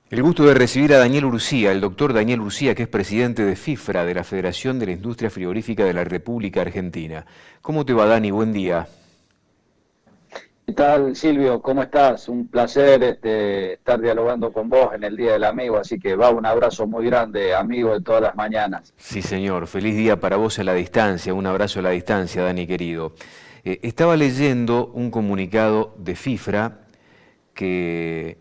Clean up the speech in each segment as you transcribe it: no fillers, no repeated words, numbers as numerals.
El gusto de recibir a Daniel Urcía, el doctor Daniel Urcía, que es presidente de FIFRA, de la Federación de la Industria Frigorífica de la República Argentina. ¿Cómo te va, Dani? Buen día. ¿Qué tal, Silvio? ¿Cómo estás? Un placer estar dialogando con vos en el Día del Amigo, así que va un abrazo muy grande, amigo de todas las mañanas. Sí, señor. Feliz día para vos a la distancia. Un abrazo a la distancia, Dani, querido. Estaba leyendo un comunicado de FIFRA que,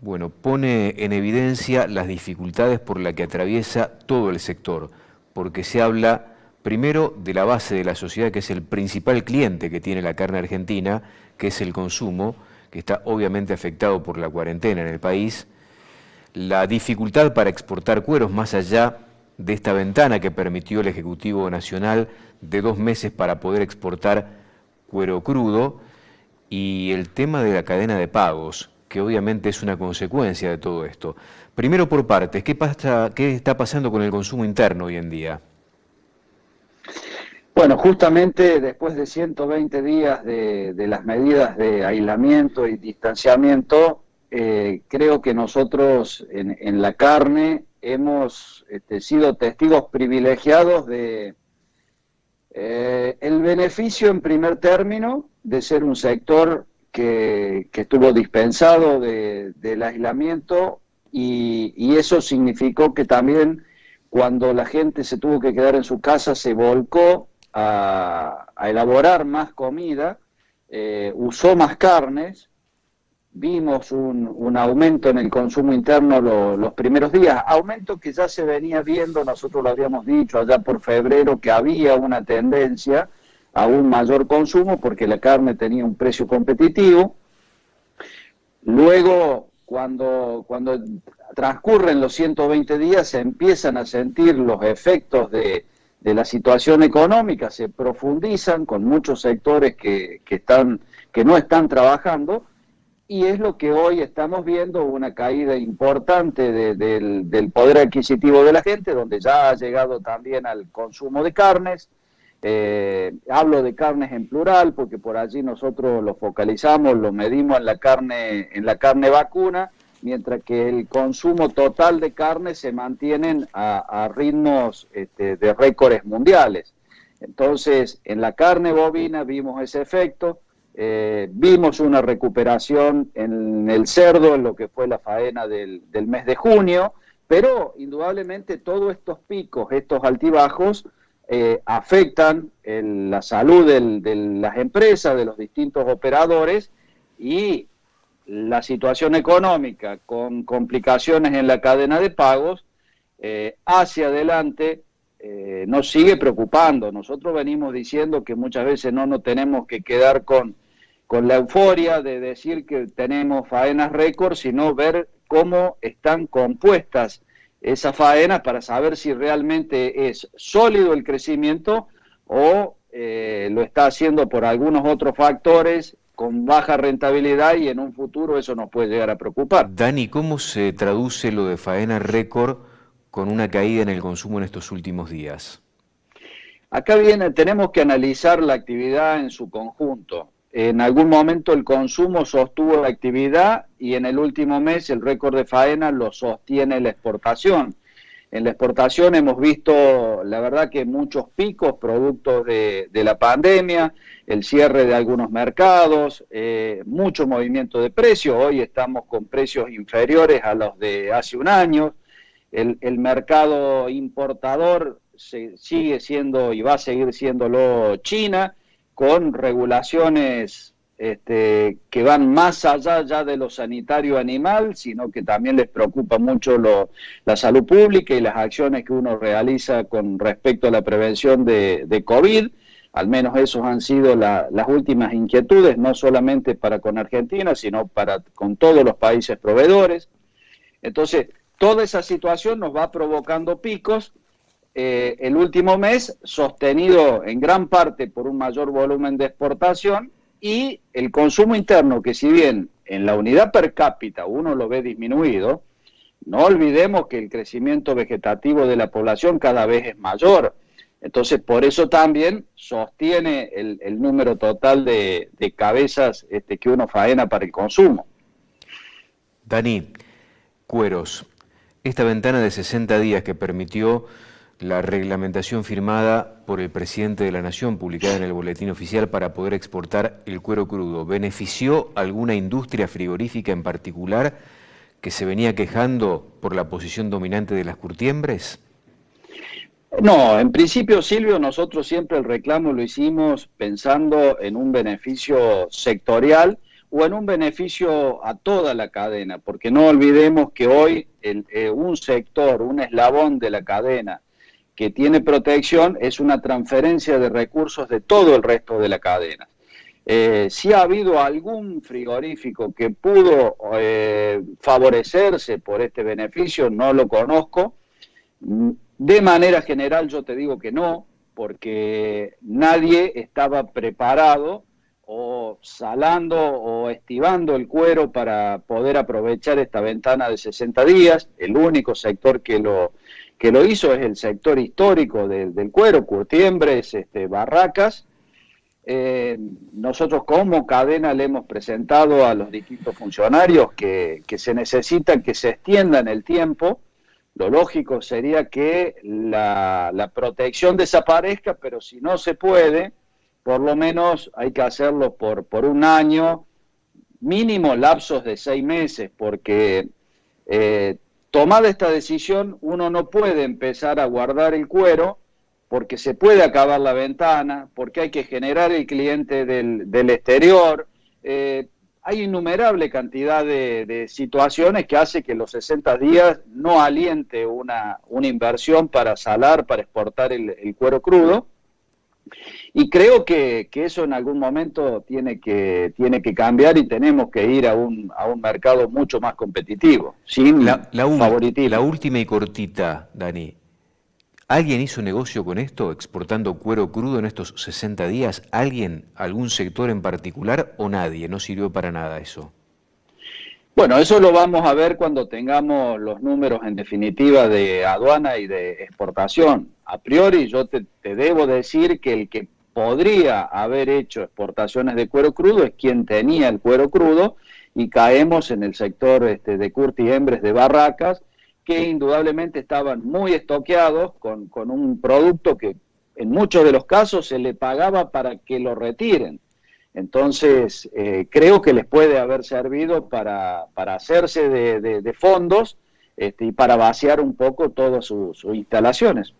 bueno, pone en evidencia las dificultades por las que atraviesa todo el sector, porque se habla primero de la base de la sociedad, que es el principal cliente que tiene la carne argentina, que es el consumo, que está obviamente afectado por la cuarentena en el país, la dificultad para exportar cueros más allá de esta ventana que permitió el Ejecutivo Nacional de 2 meses para poder exportar cuero crudo, y el tema de la cadena de pagos, que obviamente es una consecuencia de todo esto. Primero por partes, ¿qué está pasando con el consumo interno hoy en día? Bueno, justamente después de 120 días de las medidas de aislamiento y distanciamiento, creo que nosotros en la carne hemos sido testigos privilegiados de el beneficio en primer término de ser un sector que estuvo dispensado del aislamiento y eso significó que también cuando la gente se tuvo que quedar en su casa se volcó a elaborar más comida, usó más carnes. Vimos un aumento en el consumo interno los primeros días, aumento que ya se venía viendo, nosotros lo habíamos dicho allá por febrero, que había una tendencia a un mayor consumo porque la carne tenía un precio competitivo. Luego, cuando transcurren los 120 días, se empiezan a sentir los efectos de la situación económica, se profundizan con muchos sectores que no están trabajando, y es lo que hoy estamos viendo, una caída importante del poder adquisitivo de la gente, donde ya ha llegado también al consumo de carnes. Hablo de carnes en plural, porque por allí nosotros lo focalizamos, lo medimos en la carne vacuna, mientras que el consumo total de carne se mantienen a ritmos de récords mundiales. Entonces, en la carne bovina vimos ese efecto. Vimos una recuperación en el cerdo, en lo que fue la faena del mes de junio, pero indudablemente todos estos picos, estos altibajos, afectan la salud de las empresas, de los distintos operadores, y la situación económica con complicaciones en la cadena de pagos hacia adelante nos sigue preocupando. Nosotros venimos diciendo que muchas veces no nos tenemos que quedar con la euforia de decir que tenemos faenas récord, sino ver cómo están compuestas esas faenas para saber si realmente es sólido el crecimiento o lo está haciendo por algunos otros factores con baja rentabilidad, y en un futuro eso nos puede llegar a preocupar. Dani, ¿cómo se traduce lo de faena récord con una caída en el consumo en estos últimos días? Acá tenemos que analizar la actividad en su conjunto. En algún momento el consumo sostuvo la actividad y en el último mes el récord de faena lo sostiene la exportación. En la exportación hemos visto, la verdad, que muchos picos producto de la pandemia, el cierre de algunos mercados, mucho movimiento de precios. Hoy estamos con precios inferiores a los de hace un año. El mercado importador sigue siendo y va a seguir siéndolo China, con regulaciones que van más allá ya de lo sanitario animal, sino que también les preocupa mucho la salud pública y las acciones que uno realiza con respecto a la prevención de COVID. Al menos esos han sido las últimas inquietudes, no solamente para con Argentina, sino para con todos los países proveedores. Entonces, toda esa situación nos va provocando picos. El último mes sostenido en gran parte por un mayor volumen de exportación, y el consumo interno, que si bien en la unidad per cápita uno lo ve disminuido, no olvidemos que el crecimiento vegetativo de la población cada vez es mayor. Entonces, por eso también sostiene el número total de cabezas que uno faena para el consumo. Dani, cueros. Esta ventana de 60 días que permitió la reglamentación firmada por el presidente de la Nación, publicada en el Boletín Oficial para poder exportar el cuero crudo, ¿benefició alguna industria frigorífica en particular que se venía quejando por la posición dominante de las curtiembres? No, en principio, Silvio, nosotros siempre el reclamo lo hicimos pensando en un beneficio sectorial o en un beneficio a toda la cadena, porque no olvidemos que hoy un sector, un eslabón de la cadena que tiene protección es una transferencia de recursos de todo el resto de la cadena. Si ha habido algún frigorífico que pudo favorecerse por este beneficio, no lo conozco. De manera general yo te digo que no, porque nadie estaba preparado o salando o estivando el cuero para poder aprovechar esta ventana de 60 días. El único sector que lo hizo es el sector histórico del cuero, curtiembres, barracas. Nosotros como cadena le hemos presentado a los distintos funcionarios que se necesita que se extienda en el tiempo. Lo lógico sería que la protección desaparezca, pero si no se puede, por lo menos hay que hacerlo por un año, mínimo lapsos de 6 meses, porque tomada esta decisión uno no puede empezar a guardar el cuero porque se puede acabar la ventana, porque hay que generar el cliente del exterior. Hay innumerable cantidad de situaciones que hace que los 60 días no aliente una inversión para salar, para exportar el cuero crudo. Y creo que eso en algún momento tiene que cambiar y tenemos que ir a un mercado mucho más competitivo, sin favoritismo. La última y cortita, Dani. ¿Alguien hizo negocio con esto, exportando cuero crudo en estos 60 días? ¿Alguien, algún sector en particular o nadie? ¿No sirvió para nada eso? Bueno, eso lo vamos a ver cuando tengamos los números en definitiva de aduana y de exportación. A priori yo te debo decir que el que podría haber hecho exportaciones de cuero crudo es quien tenía el cuero crudo, y caemos en el sector de curtiembres de barracas, que indudablemente estaban muy estoqueados con un producto que en muchos de los casos se le pagaba para que lo retiren. Entonces, creo que les puede haber servido para hacerse de fondos y para vaciar un poco todas sus instalaciones.